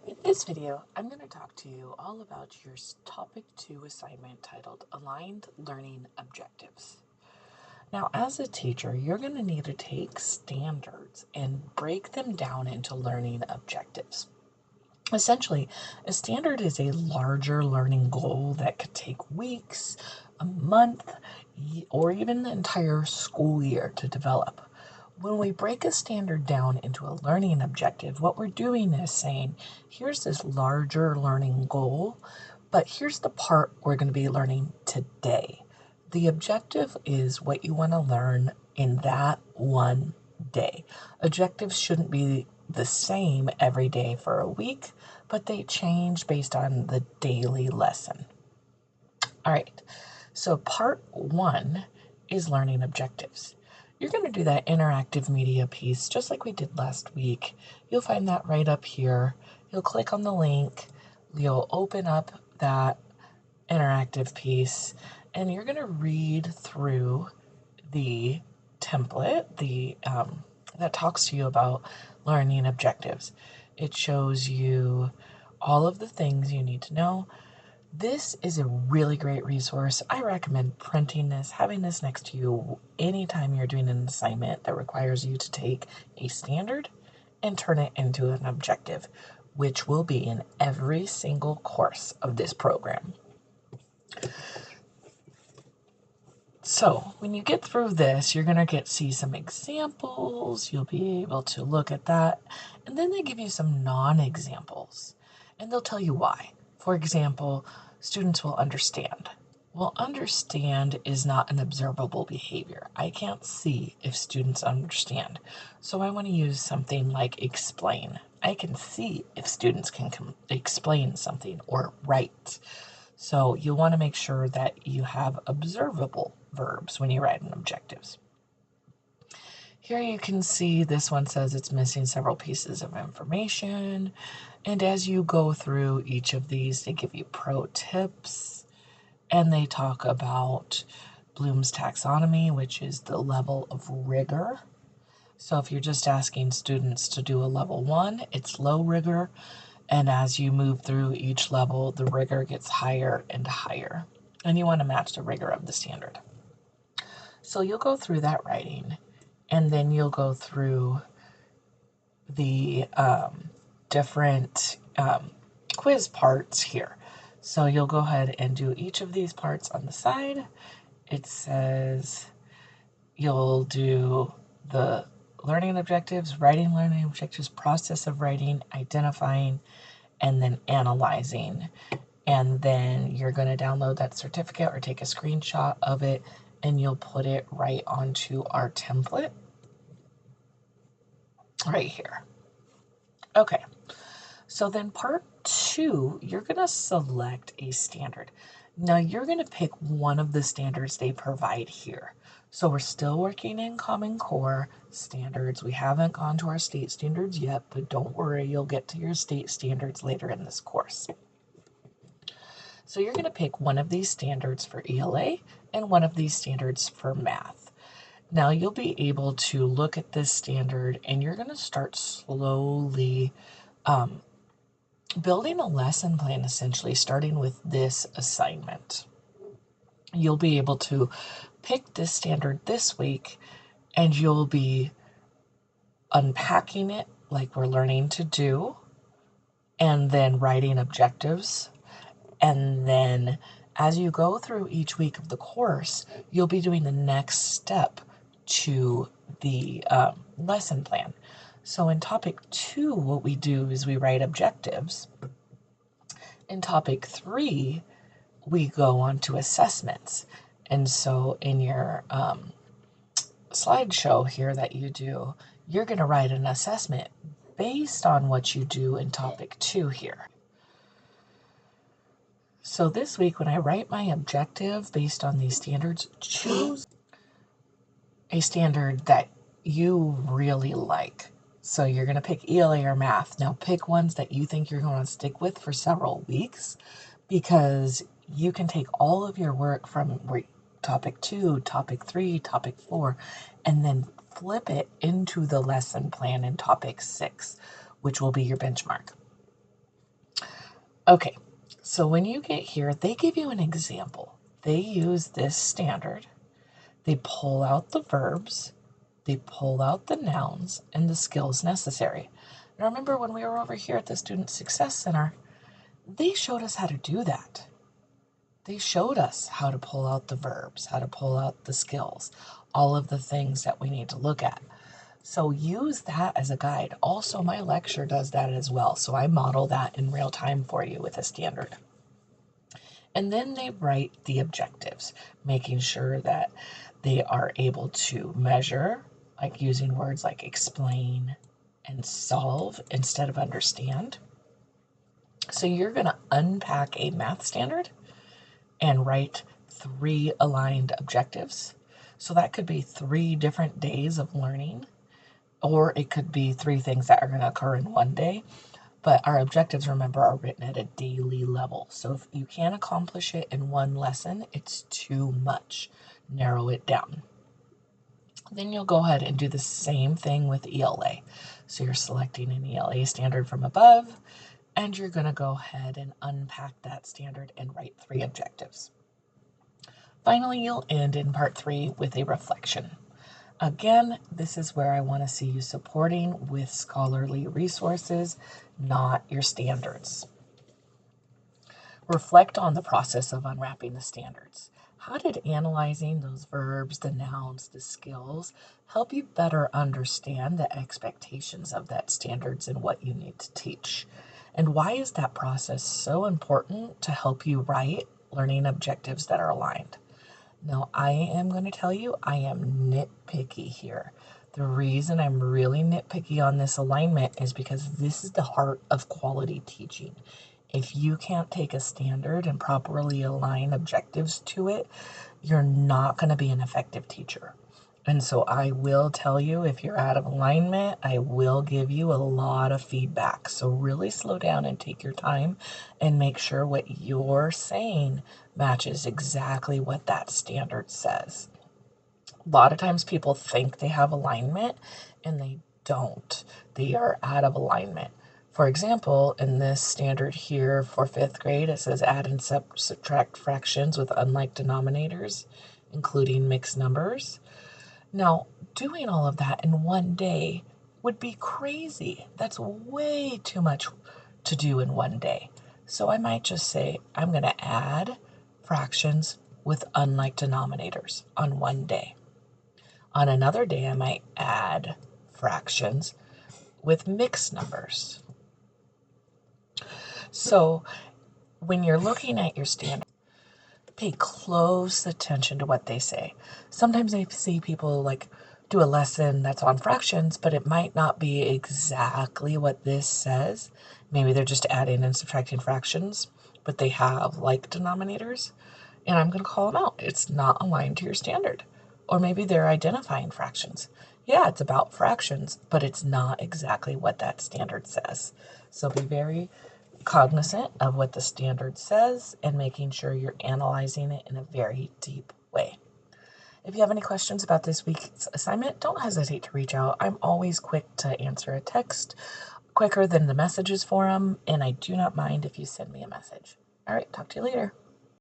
In this video, I'm going to talk to you all about your Topic 2 assignment titled Aligned Learning Objectives. Now, as a teacher, you're going to need to take standards and break them down into learning objectives. Essentially, a standard is a larger learning goal that could take weeks, a month, or even the entire school year to develop. When we break a standard down into a learning objective, what we're doing is saying, here's this larger learning goal, but here's the part we're going to be learning today. The objective is what you want to learn in that one day. Objectives shouldn't be the same every day for a week, but they change based on the daily lesson. All right, so part 1 is learning objectives. You're going to do that interactive media piece just like we did last week. You'll find that right up here. You'll click on the link, you'll open up that interactive piece, and you're going to read through the template that talks to you about learning objectives. It shows you all of the things you need to know. This is a really great resource. I recommend printing this, having this next to you anytime you're doing an assignment that requires you to take a standard and turn it into an objective, which will be in every single course of this program. So when you get through this, you're going to see some examples. You'll be able to look at that. And then they give you some non-examples. And they'll tell you why. For example, students will understand. Well, understand is not an observable behavior. I can't see if students understand. So I want to use something like explain. I can see if students can explain something or write. So you want to make sure that you have observable verbs when you write in objectives. Here you can see this one says it's missing several pieces of information. And as you go through each of these, they give you pro tips. And they talk about Bloom's taxonomy, which is the level of rigor. So if you're just asking students to do a level 1, it's low rigor. And as you move through each level, the rigor gets higher and higher. And you want to match the rigor of the standard. So you'll go through that writing, and then you'll go through the different quiz parts here. So you'll go ahead and do each of these parts on the side. It says you'll do the learning objectives, writing learning objectives, process of writing, identifying, and then analyzing. And then you're going to download that certificate or take a screenshot of it, and you'll put it right onto our template right here. Okay, so then part 2, you're going to select a standard. Now you're going to pick one of the standards they provide here. So we're still working in Common Core standards. We haven't gone to our state standards yet, but don't worry, you'll get to your state standards later in this course. So you're going to pick one of these standards for ELA and one of these standards for math. Now you'll be able to look at this standard, and you're going to start slowly building a lesson plan, essentially starting with this assignment. You'll be able to pick this standard this week, and you'll be unpacking it like we're learning to do, and then writing objectives. And then as you go through each week of the course, you'll be doing the next step to the lesson plan. So in topic 2, what we do is we write objectives. In topic 3, we go on to assessments. And so in your slideshow here that you do, you're going to write an assessment based on what you do in topic 2 here. So this week, when I write my objective based on these standards, choose a standard that you really like. So you're going to pick ELA or math. Now pick ones that you think you're going to stick with for several weeks, because you can take all of your work from topic 2, topic 3, topic 4, and then flip it into the lesson plan in topic 6, which will be your benchmark. Okay, so when you get here, they give you an example. They use this standard. They pull out the verbs, they pull out the nouns, and the skills necessary. And remember when we were over here at the Student Success Center, they showed us how to do that. They showed us how to pull out the verbs, how to pull out the skills, all of the things that we need to look at. So use that as a guide. Also, my lecture does that as well. So I model that in real time for you with a standard. And then they write the objectives, making sure that they are able to measure, like using words like explain and solve instead of understand. So you're going to unpack a math standard and write 3 aligned objectives. So that could be 3 different days of learning, or it could be 3 things that are going to occur in one day. But our objectives, remember, are written at a daily level. So if you can't accomplish it in one lesson, it's too much. Narrow it down. Then you'll go ahead and do the same thing with ELA. So you're selecting an ELA standard from above, and you're going to go ahead and unpack that standard and write 3 objectives. Finally, you'll end in part 3 with a reflection. Again, this is where I want to see you supporting with scholarly resources, not your standards. Reflect on the process of unwrapping the standards. How did analyzing those verbs, the nouns, the skills help you better understand the expectations of that standards and what you need to teach? And why is that process so important to help you write learning objectives that are aligned? Now, I am going to tell you, I am nitpicky here. The reason I'm really nitpicky on this alignment is because this is the heart of quality teaching. If you can't take a standard and properly align objectives to it, you're not going to be an effective teacher. And so I will tell you, if you're out of alignment, I will give you a lot of feedback. So really slow down and take your time and make sure what you're saying matches exactly what that standard says. A lot of times people think they have alignment and they don't. They are out of alignment. For example, in this standard here for 5th grade, it says add and subtract fractions with unlike denominators, including mixed numbers. Now, doing all of that in one day would be crazy. That's way too much to do in one day. So I might just say, I'm going to add fractions with unlike denominators on one day. On another day, I might add fractions with mixed numbers. So when you're looking at your standard, pay close attention to what they say. Sometimes I see people like do a lesson that's on fractions, but it might not be exactly what this says. Maybe they're just adding and subtracting fractions, but they have like denominators, and I'm going to call them out. It's not aligned to your standard. Or maybe they're identifying fractions. Yeah, it's about fractions, but it's not exactly what that standard says. So be very cognizant of what the standard says and making sure you're analyzing it in a very deep way. If you have any questions about this week's assignment, don't hesitate to reach out. I'm always quick to answer a text, quicker than the messages forum, and I do not mind if you send me a message. All right, talk to you later.